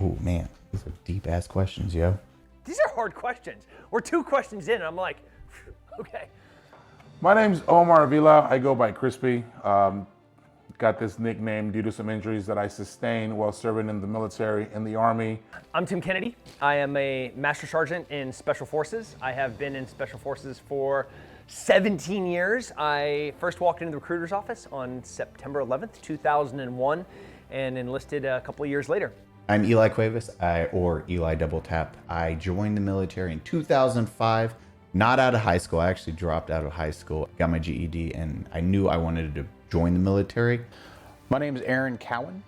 Oh man, these are deep ass questions, yo. These are hard questions. We're 2 questions in, and I'm like, okay. My name's Omar Avila. I go by Crispy. Got this nickname due to some injuries that I sustained while serving in the military, in the Army. I'm Tim Kennedy. I am a Master Sergeant in Special Forces. I have been in Special Forces for 17 years. I first walked into the recruiter's office on September 11th, 2001, and enlisted a couple of years later. I'm Eli Cuevas, or Eli DoubleTap. I joined the military in 2005, not out of high school. I actually dropped out of high school, got my GED, and I knew I wanted to join the military. My name is Cowan.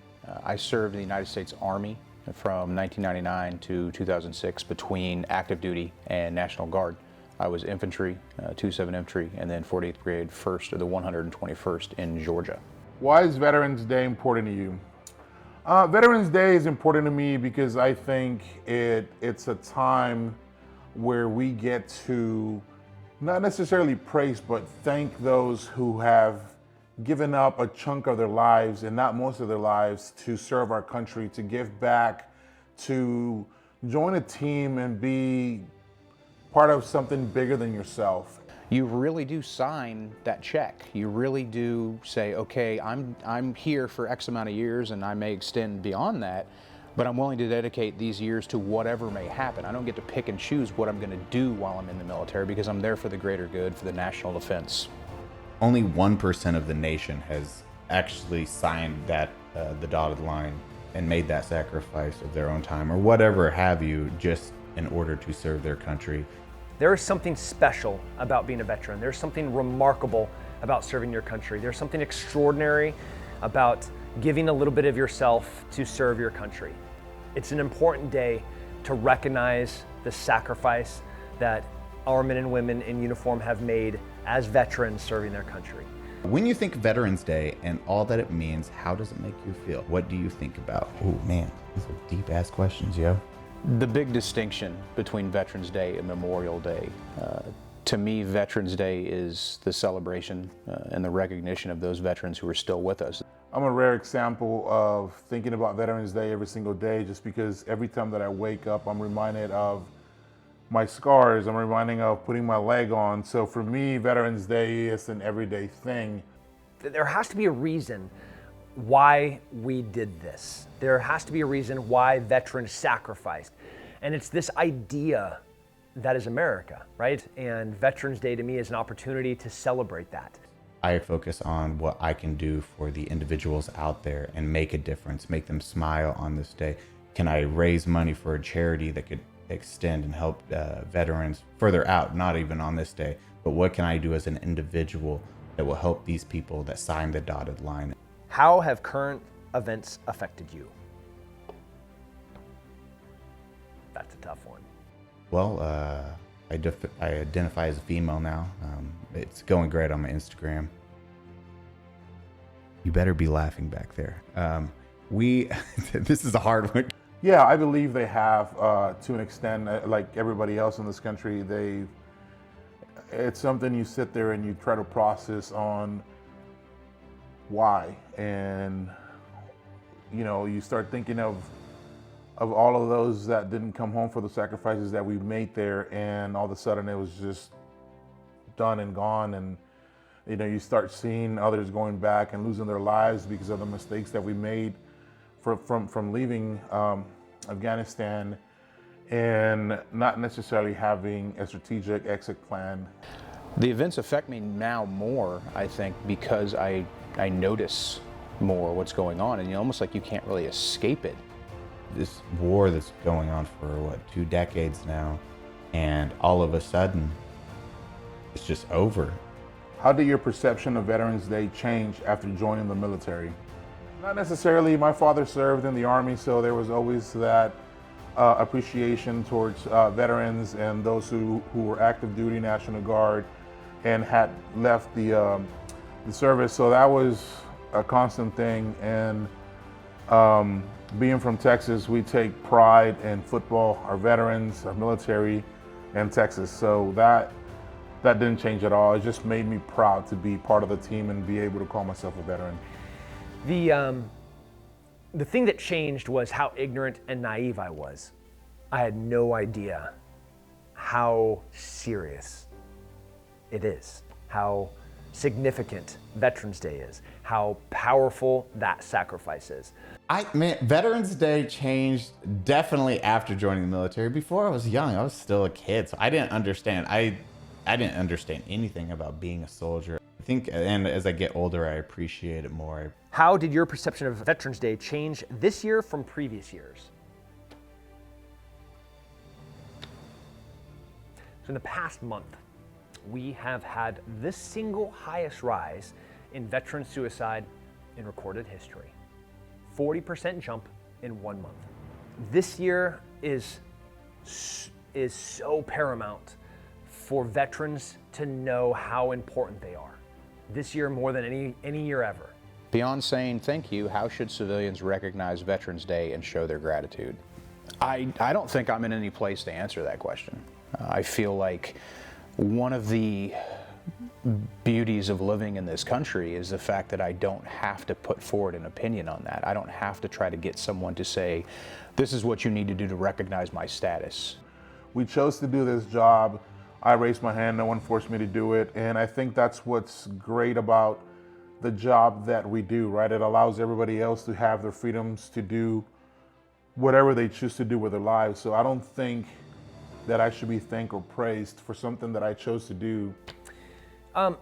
I served in the United States Army from 1999 to 2006 between active duty and National Guard. I was infantry, 27 infantry, and then 48th Brigade, 1st of the 121st in Georgia. Why is Veterans Day important to you? Veterans Day is important to me because I think it's a time where we get to not necessarily praise, but thank those who have given up a chunk of their lives, and not most of their lives, to serve our country, to give back, to join a team and be part of something bigger than yourself. You really do sign that check. You really do say, okay, I'm here for X amount of years, and I may extend beyond that, but I'm willing to dedicate these years to whatever may happen. I don't get to pick and choose what I'm going to do while I'm in the military, because I'm there for the greater good, for the national defense. Only 1% of the nation has actually signed that the dotted line and made that sacrifice of their own time or whatever have you, just in order to serve their country. There is something special about being a veteran. There's something remarkable about serving your country. There's something extraordinary about giving a little bit of yourself to serve your country. It's an important day to recognize the sacrifice that our men and women in uniform have made as veterans serving their country. When you think Veterans Day and all that it means, how does it make you feel? What do you think about? Oh man, these are deep ass questions, yo. The big distinction between Veterans Day and Memorial Day, to me, Veterans Day is the celebration and the recognition of those veterans who are still with us. I'm a rare example of thinking about Veterans Day every single day, just because every time that I wake up, I'm reminded of my scars. I'm reminded of putting my leg on. So for me, Veterans Day is an everyday thing. There has to be a reason why we did this. There has to be a reason why veterans sacrificed. And it's this idea that is America, right? And Veterans Day to me is an opportunity to celebrate that. I focus on what I can do for the individuals out there and make a difference, make them smile on this day. Can I raise money for a charity that could extend and help veterans further out, not even on this day, but what can I do as an individual that will help these people that signed the dotted line? How have current events affected you? That's a tough one. Well, I identify as a female now. It's going great on my Instagram. You better be laughing back there. This is a hard one. Yeah, I believe they have, to an extent, like everybody else in this country. It's something you sit there and you try to process on why, and you start thinking of all of those that didn't come home for the sacrifices that we made there, and all of a sudden it was just done and gone, and you start seeing others going back and losing their lives because of the mistakes that we made from leaving Afghanistan and not necessarily having a strategic exit plan. The events affect me now more, I think, because I notice more what's going on, and almost like you can't really escape it. This war that's going on for 2 decades now, and all of a sudden it's just over. How did your perception of Veterans Day change after joining the military? Not necessarily. My father served in the Army, so there was always that appreciation towards veterans and those who were active duty, National Guard, and had left the service. So that was a constant thing. And being from Texas, we take pride in football, our veterans, our military, and Texas. So that didn't change at all. It just made me proud to be part of the team and be able to call myself a veteran. The thing that changed was how ignorant and naive I was. I had no idea how serious it is, how significant Veterans Day is, how powerful that sacrifice is. Veterans Day changed definitely after joining the military. Before I was young, I was still a kid, so I didn't understand. I didn't understand anything about being a soldier. I think, and as I get older, I appreciate it more. How did your perception of Veterans Day change this year from previous years? So in the past month, we have had the single highest rise in veteran suicide in recorded history. 40% jump in 1 month. This year is so paramount for veterans to know how important they are. This year more than any year ever. Beyond saying thank you, how should civilians recognize Veterans Day and show their gratitude? I don't think I'm in any place to answer that question. I feel like one of the beauties of living in this country is the fact that I don't have to put forward an opinion on that. I don't have to try to get someone to say, this is what you need to do to recognize my status. We chose to do this job. I raised my hand, no one forced me to do it. And I think that's what's great about the job that we do, right? It allows everybody else to have their freedoms to do whatever they choose to do with their lives. So I don't think that I should be thanked or praised for something that I chose to do.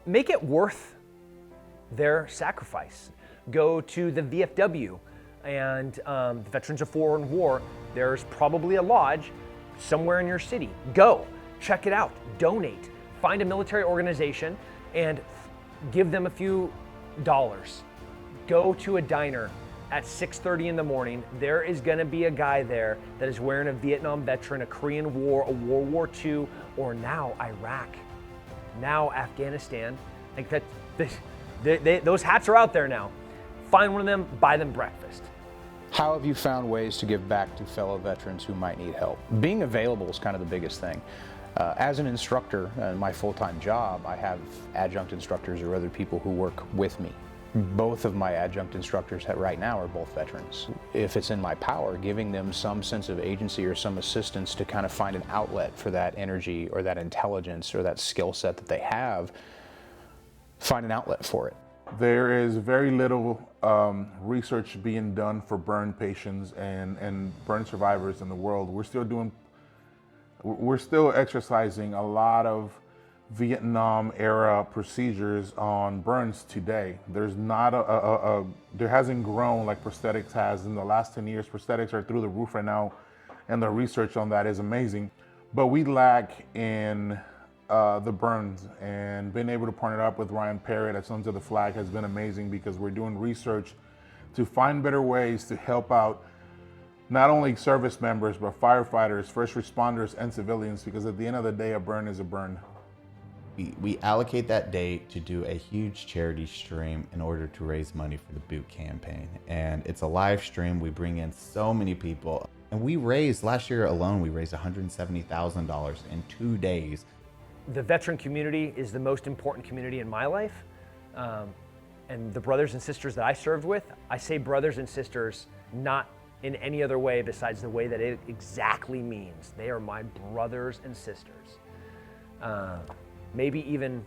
Make it worth their sacrifice. Go to the VFW and the Veterans of Foreign War. There's probably a lodge somewhere in your city. Go, check it out, donate, find a military organization and give them a few dollars. Go to a diner at 6:30 in the morning. There is gonna be a guy there that is wearing a Vietnam veteran, a Korean War, a World War II, or now Iraq, now Afghanistan. Like that, those hats are out there now. Find one of them, buy them breakfast. How have you found ways to give back to fellow veterans who might need help? Being available is kind of the biggest thing. As an instructor in my full-time job, I have adjunct instructors or other people who work with me. Both of my adjunct instructors right now are both veterans. If it's in my power, giving them some sense of agency or some assistance to kind of find an outlet for that energy or that intelligence or that skill set that they have, find an outlet for it. There is very little research being done for burn patients and burn survivors in the world. We're still exercising a lot of Vietnam era procedures on burns today. There's not there hasn't grown like prosthetics has in the last 10 years. Prosthetics are through the roof right now, and the research on that is amazing. But we lack in the burns, and being able to partner up with Ryan Parrott at Sons of the Flag has been amazing because we're doing research to find better ways to help out not only service members, but firefighters, first responders, and civilians, because at the end of the day, a burn is a burn. We allocate that day to do a huge charity stream in order to raise money for the boot campaign. And it's a live stream. We bring in so many people. And last year alone, we raised $170,000 in 2 days. The veteran community is the most important community in my life. And the brothers and sisters that I served with, I say brothers and sisters not in any other way besides the way that it exactly means. They are my brothers and sisters. Maybe even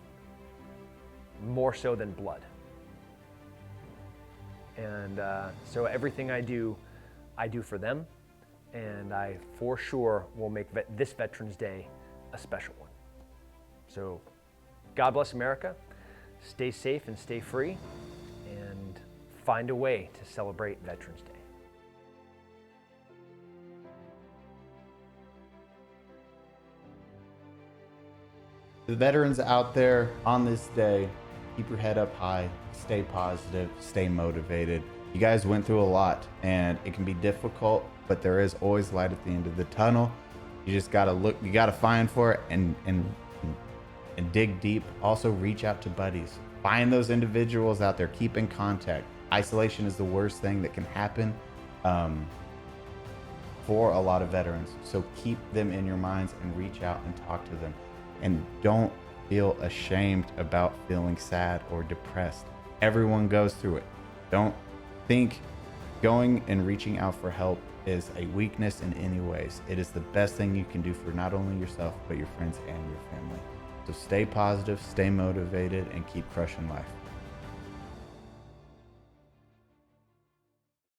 more so than blood. And so everything I do for them, and I for sure will make this Veterans Day a special one. So God bless America, stay safe and stay free, and find a way to celebrate Veterans Day. The veterans out there on this day, keep your head up high, stay positive, stay motivated. You guys went through a lot, and it can be difficult, but there is always light at the end of the tunnel. You just gotta look, you gotta find for it and dig deep. Also reach out to buddies. Find those individuals out there, keep in contact. Isolation is the worst thing that can happen for a lot of veterans. So keep them in your minds and reach out and talk to them. And don't feel ashamed about feeling sad or depressed. Everyone goes through it. Don't think Going and reaching out for help is a weakness in any ways. It is the best thing you can do for not only yourself, but your friends and your family. So stay positive, stay motivated, and keep crushing life.